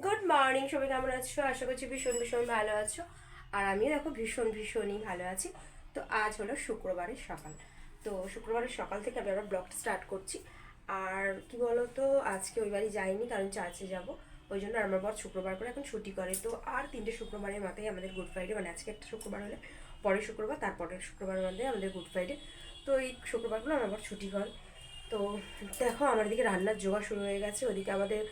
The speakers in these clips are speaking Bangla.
গুড মর্নিং, সবাই কেমন আছো? আশা করছি ভীষণ ভীষণ ভালো আছো। আর আমি দেখো ভীষণই ভালো আছি। তো আজ হলো শুক্রবারের সকাল। তো শুক্রবারের সকাল থেকে আমি আবার ব্লগটা স্টার্ট করছি। আর কি বলো তো, আজকে ওই বাড়ি যাইনি কারণ চার্চে যাব। ওই জন্য আমার বর শুক্রবার করে এখন ছুটি করে। তো আর 3টে শুক্রবারের মাথায় আমাদের গুড ফ্রাইডে, মানে আজকে একটা শুক্রবার হলে পরের শুক্রবার, তারপরের শুক্রবার মাথায় আমাদের গুড ফ্রাইডে। তো এই শুক্রবারগুলো আমার বর ছুটি হয়। তো দেখো আমার এদিকে রান্নার জোগাড় শুরু হয়ে গেছে, ওদিকে আমাদের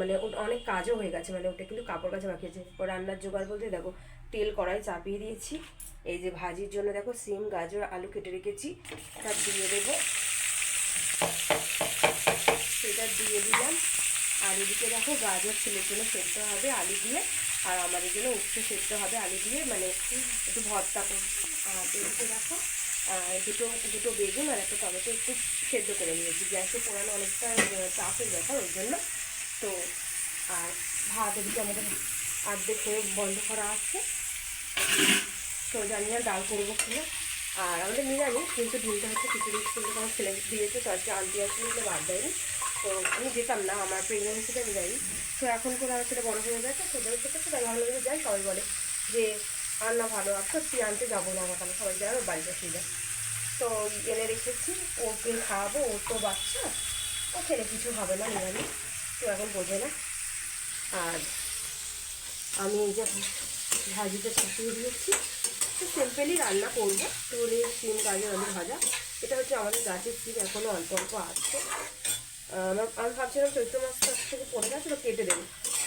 মানে অনেক কাজও হয়ে গেছে, মানে ওটা কিন্তু কাপড় কাচা বাকি আছে। ও রান্নার জোগাড় বলতে দেখো তেল কড়াই চাপিয়ে দিয়েছি। এই যে ভাজির জন্য দেখো সিম গাজর আলু কেটে রেখেছি, সব দিয়ে দেবো, সেটা দিয়ে দিলাম। আর এদিকে দেখো গাজর ছেলের জন্য সেদ্ধ হবে আলু দিয়ে, আর আমাদের জন্য উচ্ছে সেদ্ধ হবে আলু দিয়ে, মানে একটু ভর্তা করছি। আর এদিকে দেখো দুটো দুটো বেগুন আর একটা টমেটো একটু সেদ্ধ করে নিয়েছি, গ্যাসে পোড়ানো অনেকটা চাপের ব্যাপার ওই জন্য। তো আর ভাত এদিকে আমাদের অর্ধেক হয়ে বন্ধ করা আছে। তো জানি না ডাল করবো কিনা। আর আমাদের নিরামিষ, কিন্তু ডিমটা হচ্ছে খিচুড়ি কিন্তু আমার ছেলে দিয়েছে, তো আজকে আনটি আসলে বাদ দেয়নি। তো আমি যেতাম না, আমার প্রেগনেন্সিতে আমি যাইনি। তো এখন করে আমার ছেলে বড় হয়ে গেছে, ছোটো থেকে তো তাই ভালো যাই। সবাই বলে যে রান্না ভালো, আর সত্যি আনতে যাবো না আমার, কেন সবাই যায় ওর বাড়িতে এসে যায়। তো এনে রেখেছি, ওকে খাওয়াবো, ও তো বাচ্চা, ও খেলে কিছু হবে না নিরামিষ, তো এখন বোঝে না। আর আমি এই যে ভাজিটা চাপিয়ে দিয়েছি, তো সিম্পলি রান্না করবো। তোরে সিম গাজর আলু ভাজা, এটা হচ্ছে আমাদের গাছের সিম, এখনও অল্প অল্প আছে। আমি ভাবছিলাম চৈত্র মাস থেকে পড়ে গেছে তো কেটে দেবো,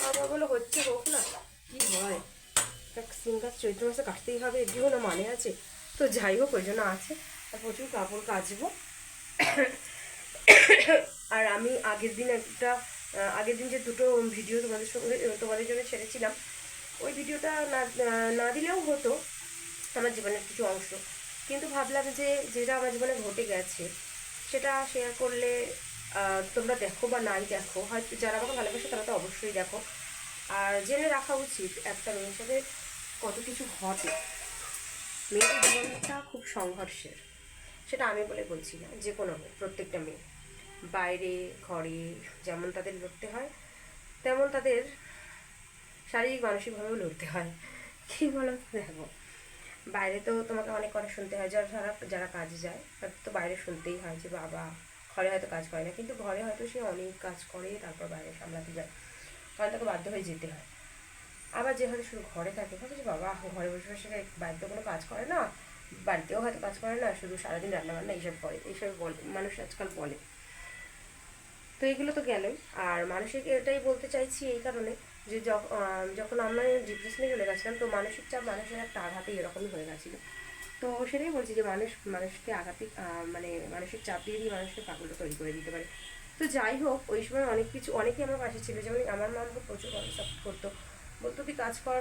আমার বলো হচ্ছে হোক না, কী হয়, সিম গাছ চৈত্র মাসে কাটতেই হবে, এর কোনো মানে আছে? তো যাই হোক, ওই জন্য আছে। আর প্রচুর কাপড় কাচবো। আর আমি আগের দিন যে দুটো ভিডিও তোমাদের জন্য ছেড়েছিলাম, ওই ভিডিওটা না না দিলেও হতো, আমার জীবনের কিছু অংশ। কিন্তু ভাবলাম যে যেটা আমার জীবনে ঘটে গেছে সেটা শেয়ার করলে তোমরা দেখো বা নাই দেখো, হয়তো যারা আমাকে ভালোবাসে তারা তো অবশ্যই দেখো। আর জেনে রাখা উচিত একটা মেয়ের সাথে কত কিছু ঘটে। মেয়েদের জীবনটা খুব সংঘর্ষের, সেটা আমি বলে বলছি না, যে কোনো মেয়ে, প্রত্যেকটা মেয়ে বাইরে ঘরে যেমন তাদের লড়তে হয়, তেমন তাদের শারীরিক মানসিকভাবেও লড়তে হয়। কী বলো তো, দেখো বাইরে তো তোমাকে অনেক কথা শুনতে হয়, যারা যারা কাজে যায় তাদের তো বাইরে শুনতেই হয় যে বাবা ঘরে হয়তো কাজ করে না, কিন্তু ঘরে হয়তো সে অনেক কাজ করে তারপর বাইরে সামলাতে যায়, কারণ তাকে বাধ্য হয়ে যেতে হয়। আবার যে হয়তো শুধু ঘরে থাকে, ভাবে যে বাবা ঘরে বসে বসে বাড়িতে কোনো কাজ করে না, বাড়িতেও হয়তো কাজ করে না, শুধু সারাদিন রান্নাবান্না এইসব করে, এইসব বলে মানুষ আজকাল বলে। তো এগুলো তো গেলই। আর মানসিক এটাই বলতে চাইছি এই কারণে যে যখন আমরা ডিপ্রেশনে চলে গেছিলাম, তো মানসিক চাপ মানুষের একটা আঘাতে এরকমই হয়ে গেছিলো। তো সেটাই বলছি যে মানুষকে আঘাতে মানে মানসিক চাপ দিয়ে দিয়ে মানুষকে পাগলটা তৈরি করে দিতে পারে। তো যাই হোক, ওই সময় অনেক কিছু, অনেকেই আমার পাশে ছিল, যেমন আমার মা আমাকে প্রচুর সাপোর্ট করতো, বলতো তুই কাজ কর,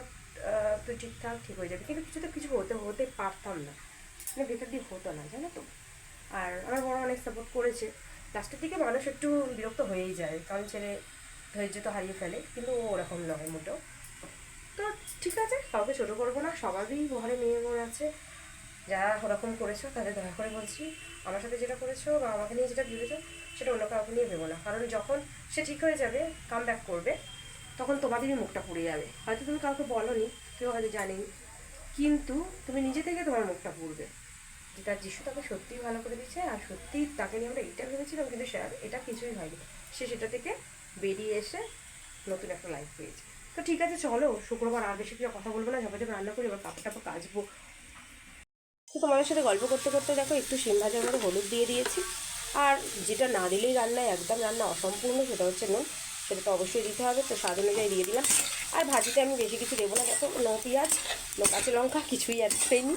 তুই ঠিকঠাক ঠিক হয়ে যাবে, কিন্তু কিছু তো কিছু হতে পারতাম না, মানে ভেতর দিয়ে হতো না, জানো তো। আর আমার বড় অনেক সাপোর্ট করেছে। লাস্টের দিকে মানুষ একটু বিরক্ত হয়েই যায়, কারণ ছেলে ধৈর্য তো হারিয়ে ফেলে, কিন্তু ও ওরকম নয় মোটেও। তো ঠিক আছে, কাউকে ছোটো করবো না, সবারই ঘরে মেয়ে বোন আছে, যারা ওরকম করেছো তাদের দয়া করে বলছি, আমার সাথে যেটা করেছো বা আমাকে নিয়ে যেটা ভেবেছো সেটা অন্য কাউকে নিয়ে ভেবো না, কারণ যখন সে ঠিক হয়ে যাবে, কাম ব্যাক করবে, তখন তোমাদেরই মুখটা পুড়ে যাবে। হয়তো তুমি কাউকে বলোনি, কেউ হয়তো জানেনি, কিন্তু তুমি নিজে থেকে তোমার মুখটা পুড়বে। যেটা যিশু তাকে সত্যিই ভালো করে দিচ্ছে, আর সত্যিই তাকে নিয়ে আমরা এইটা ভেবেছিলাম, কিন্তু স্যার এটা কিছুই হয়নি, সে সেটা থেকে বেরিয়ে এসে নতুন একটা লাইফ পেয়েছে। তো ঠিক আছে, চলো শুক্রবার আর বেশি কিছু কথা বলবো না, ঝপাঝপ রান্না করি, এবার কাপড় টাপড় কাচবো। তো তোমাদের সাথে গল্প করতে করতে দেখো একটু শিম ভাজার মধ্যে হলুদ দিয়ে দিয়েছি। আর যেটা না দিলেই রান্নায় একদম রান্না অসম্পূর্ণ, সেটা হচ্ছে নুন, সেটা তো অবশ্যই দিতে হবে, তো স্বাদ অনুযায়ী দিয়ে দিলাম। আর ভাজিতে আমি বেশি কিছু দেবো না, দেখো নো পেঁয়াজ নো কাঁচা লঙ্কা, কিছুই অ্যাড করিনি।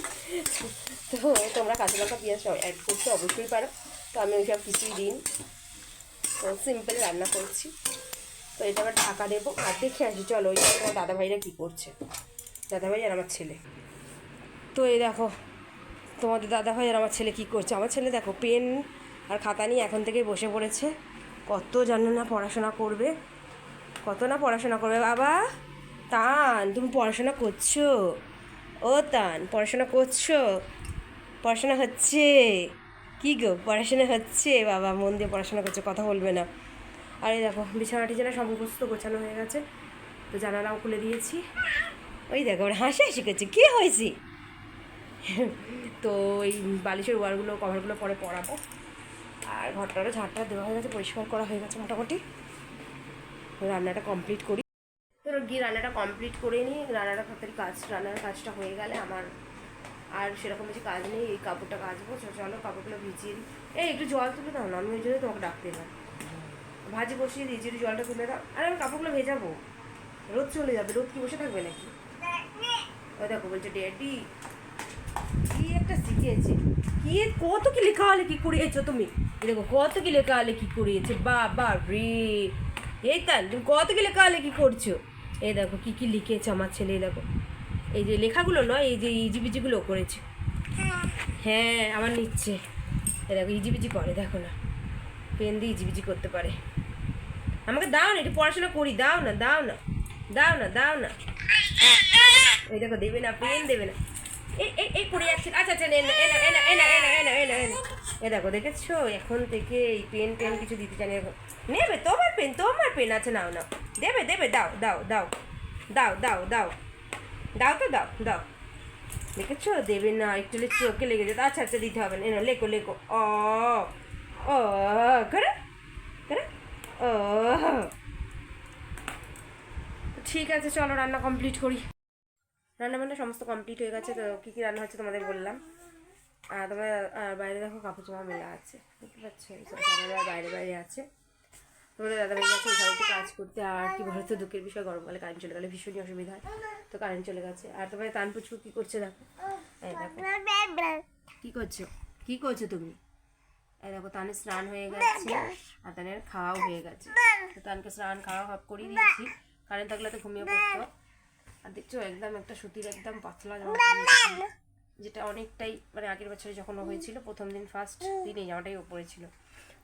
তো তোমরা কাঁচা লঙ্কা পেঁয়াজ অ্যাড করতে অবশ্যই পারো, তো আমি ওইসব কিছুই দিন, তো সিম্পল রান্না করছি। তো এটা আবার ঢাকা দেবো, আর দেখে আসি চলো ওই তোমার দাদাভাইরা কী করছে, দাদাভাই আর আমার ছেলে। তো এই দেখো তোমাদের দাদাভাই আর আমার ছেলে কী করছে। আমার ছেলে দেখো পেন আর খাতা নিয়ে এখন থেকেই বসে পড়েছে, কত জানো না পড়াশোনা করবে, কত না পড়াশোনা করবে। বাবা তান, তুমি পড়াশোনা করছো? ও তান, পড়াশোনা করছো? পড়াশোনা হচ্ছে? কী গো পড়াশোনা হচ্ছে? বাবা মন দিয়ে পড়াশোনা করছে, কথা বলবে না। আর এই দেখো বিছানা টিছানা সমস্ত গোছানো হয়ে গেছে, তো জানালাও খুলে দিয়েছি। ওই দেখো ওর হাসি শিখেছে, কী হয়েছে? তো ওই বালিশের ওয়ারগুলো কভারগুলো পরে পরাবো। আর ঘরটারও ঝাড়টা দেওয়া হয়ে গেছে, পরিষ্কার করা হয়ে গেছে মোটামুটি। রান্নাটা কমপ্লিট করি, তো গিয়ে রান্নাটা কমপ্লিট করে নিই। রান্নার কাজটা হয়ে গেলে আমার আর সেরকম কিছু কাজ নেই। এই কাপড়টা কাচবো, চলো কাপড়গুলো ভিজিয়ে দিই। এই একটু জল তুলে দাও না, আমি ওই জন্য তোমাকে ডাকতে এলাম। ভাজি বসিয়ে দিয়েছি, একটু জলটা তুলে দাও। আর আমি কাপড়গুলো ভেজাবো, রোদ চলে যাবে, রোদ কি বসে থাকবে নাকি? ওই দেখো বলছে ড্যাডি কি একটা শিখিয়েছে, কি কত কি লেখালেখি করিয়েছো তুমি। দেখো কত কি লেখালেখি করিয়েছে, বাবা রে। এই তাই তুমি কত কি লেখালেখি করছো। এই দেখো কি কি লিখেছে আমার ছেলে, দেখো এই যে লেখাগুলো নয়, এই যে ইজিবিজিগুলো করেছে। হ্যাঁ আমার নিচ্ছে, এই দেখো ইজিবিজি করে, দেখো না পেন দিয়ে ইজিবিজি করতে পারে। আমাকে দাও না, একটু পড়াশোনা করি, দাও না দাও না দাও না দাও না। ওই দেখো দেবে না, পেন দেবে না। এই পড়ে যাচ্ছে। আচ্ছা আচ্ছা এনা এনা এনা এনা এনা এনা এনা এনা। এ দেখো দেখেছো, এখন থেকে এই পেন টেন কিছু দিতে জানি। এখন নেবে তোমার পেন আছে, নাও নাও, দেবে দেবে, দাও দাও দাও দাও দাও দাও দাও, তো দাও দাও। দেখেছো দেবে না, একটু চোখে লেগে যেত। আচ্ছা আচ্ছা দিতে হবে না, এনো লেখো লেখো। ও ও করে করে ও। ঠিক আছে চলো রান্না কমপ্লিট করি। রান্নাবান্না সমস্ত কমপ্লিট হয়ে গেছে। তো কী কী রান্না হচ্ছে তোমাদের বললাম। আর তোমরা বাইরে দেখো কাপড় জামা মেলা আছে, দেখতে পাচ্ছ, এইসব জানালার বাইরে বাইরে আছে। তোমাদের দাদাভাই গেছে ঘরে একটু কাজ করতে। আর কি বলতো দুঃখের বিষয়, গরমকালে কারেন্ট চলে গেলে ভীষণই অসুবিধা হয়, তো কারেন্ট চলে গেছে। আর তোমাদের তানপুচু কী করছে দেখো, এই দেখো কী করছো, কী করছো তুমি। এই দেখো তানের স্নান হয়ে গেছে আর তানের খাওয়াও হয়ে গেছে। তো তানকে স্নান খাওয়া সব করিয়ে দিয়েছি, কারেন্ট থাকলে তো ঘুমিয়ে পড়তো। আর দেখছো একদম একটা সুতির একদম পাতলা জামা পরেছি, যেটা অনেকটাই মানে আগের বছরে যখন ও হয়েছিল প্রথম দিন ফার্স্ট দিন এই জামাটাই ও পরেছিল,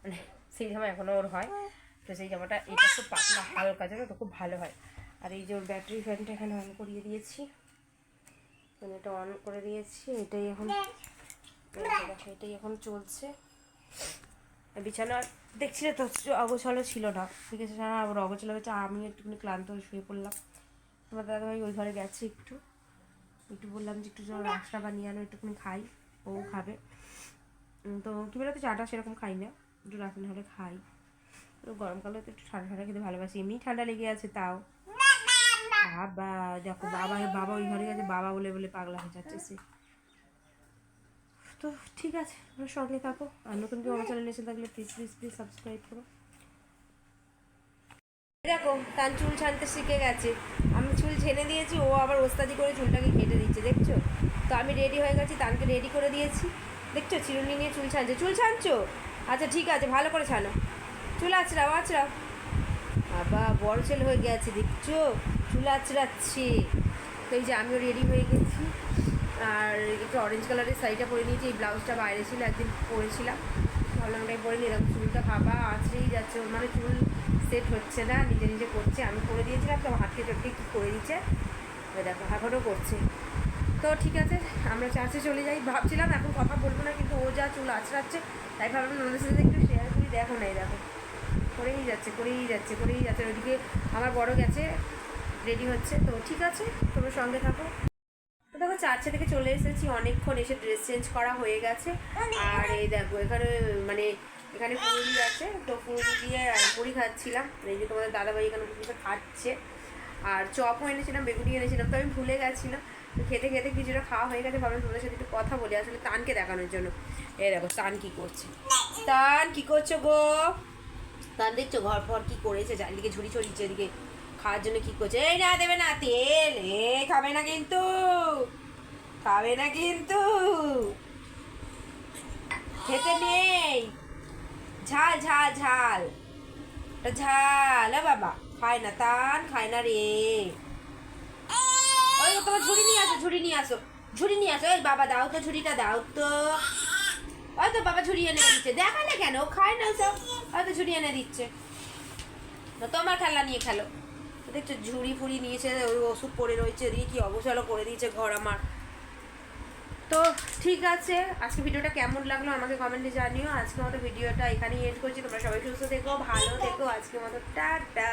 মানে সেই জামা এখনও ওর হয়। তো সেই জামাটা এটা খুব পাতলা হালকা জানো তো, খুব ভালো হয়। আর এই যে ওর ব্যাটারি ফ্যানটা এখানে অন করিয়ে দিয়েছি, এটা অন করে দিয়েছি। এটাই এখন দেখো এটাই এখন চলছে। বিছানা দেখছিলে তো অগোছালো ছিল না, ঠিক আছে না, আবার অগোছালো হয়েছে। আমি একটুখানি ক্লান্ত হয়ে শুয়ে পড়লাম। তোমার দাদাভাই ওই ঘরে গেছে, একটু বললাম যে একটু যেন রাস্তা বানিয়ে আনো, একটুখানি খাই, ও খাবে। তো কী বলতো চাটা সেরকম খাই না, একটু রাখা হলে খাই। তো গরমকালে তো একটু ঠান্ডা ঠান্ডা খেতে ভালোবাসি, এমনি ঠান্ডা লেগে আছে তাও। বাবা দেখো বাবা ওই ঘরে গেছে, বাবা বলে বলে পাগলা হয়ে যাচ্ছে সে। তো ঠিক আছে তোমরা সঙ্গে থাকো। আর নতুন কেউ আমার চ্যানেলে এসে থাকলে প্লিজ প্লিজ প্লিজ সাবস্ক্রাইব করো। দেখো তার চুল ছানতে শিখে গেছে, আমি চুল ছেনে দিয়েছি, ও আবার ওস্তাদি করে চুলটাকে কেটে দিচ্ছে দেখছো। তো আমি রেডি হয়ে গেছি, তানকে রেডি করে দিয়েছি, দেখছো চিরুনি নিয়ে চুল ছানছে। চুল ছানছো? আচ্ছা ঠিক আছে, ভালো করে ছানো, চুল আঁচড়াও আঁচড়াও। বাবা বড় ছেলে হয়ে গেছে দেখছো, চুল আঁচড়াচ্ছে। তো এই যে আমিও রেডি হয়ে গেছি, আর একটু অরেঞ্জ কালারের শাড়িটা পরে নিয়েছি। এই ব্লাউজটা বাইরে ছিল, একদিন পরেছিলাম, ভাবলাম ওটাই পরে নিলাম। চুলটা বাবা আঁচড়েই যাচ্ছে, ওর মানে চুল সেট হচ্ছে না, নিজে নিজে করছে। আমি করে দিয়েছিলাম তো হাতকে চটকে কী করে দিচ্ছে, ওই দেখো এখনও করছে। তো ঠিক আছে আমরা চার্চে চলে যাই। ভাবছিলাম এখন কথা বলবো না, কিন্তু ও যা চুল আঁচড়াচ্ছে তাই ভাবলাম ওদের সাথে একটু শেয়ার করি। দেখো না এই দেখো করেই যাচ্ছে করেই যাচ্ছে করেই যাচ্ছে। ওইদিকে আমার বড় গেছে, রেডি হচ্ছে। তো ঠিক আছে তোমরা সঙ্গে থাকো। তো দেখো চার্চে থেকে চলে এসেছি অনেকক্ষণ, এসে ড্রেস চেঞ্জ করা হয়ে গেছে। আর এই দেখো এখানে মানে এখানে পুরি আছে, তো পুরি দিয়ে পুরি খাচ্ছিলাম। এই যে তোমাদের দাদাভাই এখানে পুরিটা খাচ্ছে। আর চপও এনেছিলাম, বেগুনি এনেছিলাম, তো আমি ভুলে গেছিলাম। তো খেতে খেতে কিছুটা খাওয়া হয়ে গেছে, ভাবলাম তোমাদের সাথে একটু কথা বলি, আসলে তানকে দেখানোর জন্য। এই দেখো তান কী করছে, তান কী করছো গো। তান দেখছো ঘর ফর কী করেছে, চারিদিকে ঝুড়ি ছড়িয়েছে, এদিকে খাওয়ার জন্য কী করছে। এই না দেবে না তেল, খাবে না কিন্তু, খাবে না কিন্তু, খেতে নেই, ঝাল ঝাল ঝাল, ঝাল বাবা খায় না, তান খায় না রে। ওই তোমার ঝুড়ি নিয়ে আসো, ঝুড়ি নিয়ে আসো, ঝুড়ি নিয়ে আসো। এই বাবা দাও তো ঝুড়িটা দাও তো। ওই তো বাবা ঝুড়ি এনে দিচ্ছে, দেখা না কেন খায় না সব, হয়তো ঝুড়ি এনে দিচ্ছে। তো তোমার খেলা নিয়ে খেলো। দেখছো ঝুড়ি ফুড়ি নিয়েছে, ওই ওষুধ পড়ে রয়েছে, দিয়ে কি অবসর করে দিয়েছে ঘর আমার। তো ঠিক আছে আজকে ভিডিওটা কেমন লাগলো আমাকে কমেন্টে জানিও। আজকে মতো ভিডিওটা এখানেই এন্ড করছি। তোমরা সবাই সুস্থ থেকো, ভালো থেকো। আজকে মতো টাটা।